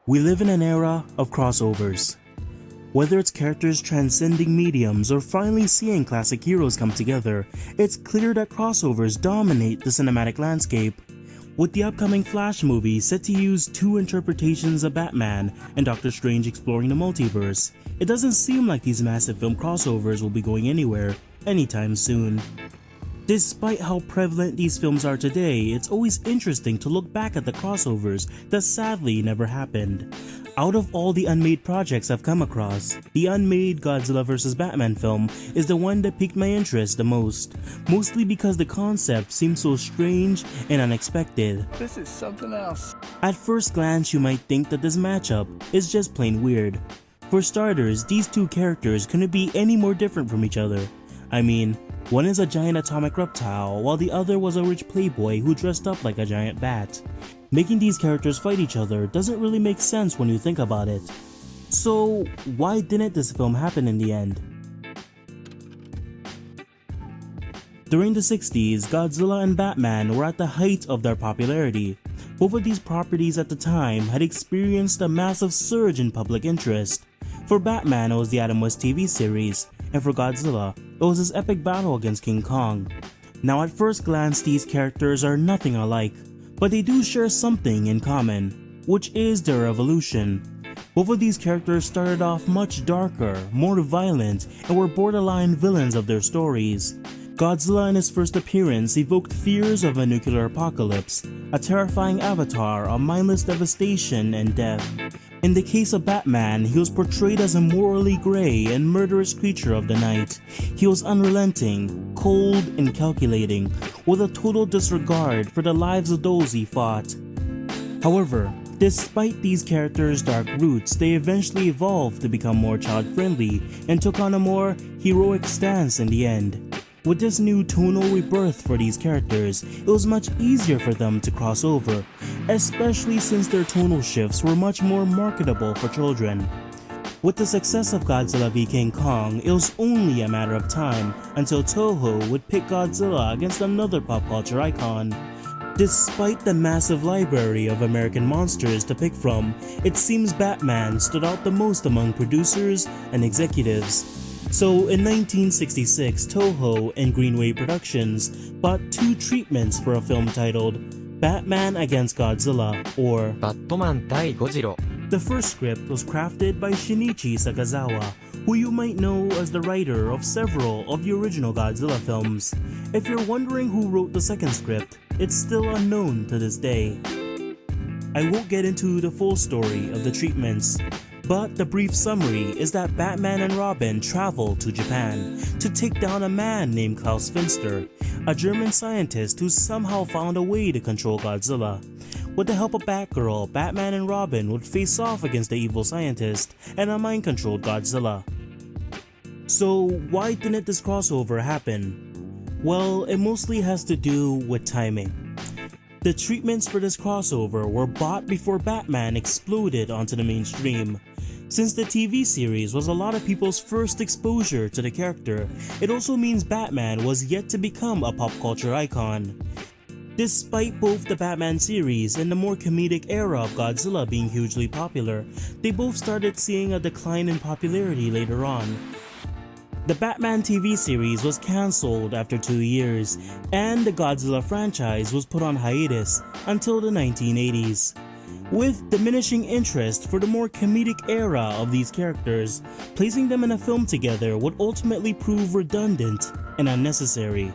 We live in an era of crossovers. Whether it's characters transcending mediums or finally seeing classic heroes come together, it's clear that crossovers dominate the cinematic landscape. With the upcoming Flash movie set to use two interpretations of Batman and Doctor Strange exploring the multiverse, it doesn't seem like these massive film crossovers will be going anywhere anytime soon. Despite how prevalent these films are today, it's always interesting to look back at the crossovers that sadly never happened. Out of all the unmade projects I've come across, the unmade Godzilla Vs Batman film is the one that piqued my interest the most, mostly because the concept seems so strange and unexpected. This is something else. At first glance, you might think that this matchup is just plain weird. For starters, these two characters couldn't be any more different from each other. I mean, one is a giant atomic reptile, while the other was a rich playboy who dressed up like a giant bat. Making these characters fight each other doesn't really make sense when you think about it. So, why didn't this film happen in the end? During the 60s, Godzilla and Batman were at the height of their popularity. Both of these properties at the time had experienced a massive surge in public interest. For Batman, it was the Adam West TV series, and for Godzilla, it was his epic battle against King Kong. Now at first glance, these characters are nothing alike, but they do share something in common, which is their evolution. Both of these characters started off much darker, more violent, and were borderline villains of their stories. Godzilla in his first appearance evoked fears of a nuclear apocalypse, a terrifying avatar of mindless devastation and death. In the case of Batman, he was portrayed as a morally grey and murderous creature of the night. He was unrelenting, cold, and calculating, with a total disregard for the lives of those he fought. However, despite these characters' dark roots, they eventually evolved to become more child-friendly and took on a more heroic stance in the end. With this new tonal rebirth for these characters, it was much easier for them to cross over, especially since their tonal shifts were much more marketable for children. With the success of Godzilla v King Kong, it was only a matter of time until Toho would pick Godzilla against another pop culture icon. Despite the massive library of American monsters to pick from, it seems Batman stood out the most among producers and executives. So in 1966, Toho and Greenway Productions bought two treatments for a film titled Batman Against Godzilla, or Batman 対ゴジラ. The first script was crafted by Shinichi Sakazawa, who you might know as the writer of several of the original Godzilla films. If you're wondering who wrote the second script, it's still unknown to this day. I won't get into the full story of the treatments, but the brief summary is that Batman and Robin travel to Japan to take down a man named Klaus Finster, a German scientist who somehow found a way to control Godzilla. With the help of Batgirl, Batman and Robin would face off against the evil scientist and a mind-controlled Godzilla. So why didn't this crossover happen? Well, it mostly has to do with timing. The treatments for this crossover were bought before Batman exploded onto the mainstream. Since the TV series was a lot of people's first exposure to the character, it also means Batman was yet to become a pop culture icon. Despite both the Batman series and the more comedic era of Godzilla being hugely popular, they both started seeing a decline in popularity later on. The Batman TV series was cancelled after 2 years, and the Godzilla franchise was put on hiatus until the 1980s. With diminishing interest for the more comedic era of these characters, placing them in a film together would ultimately prove redundant and unnecessary.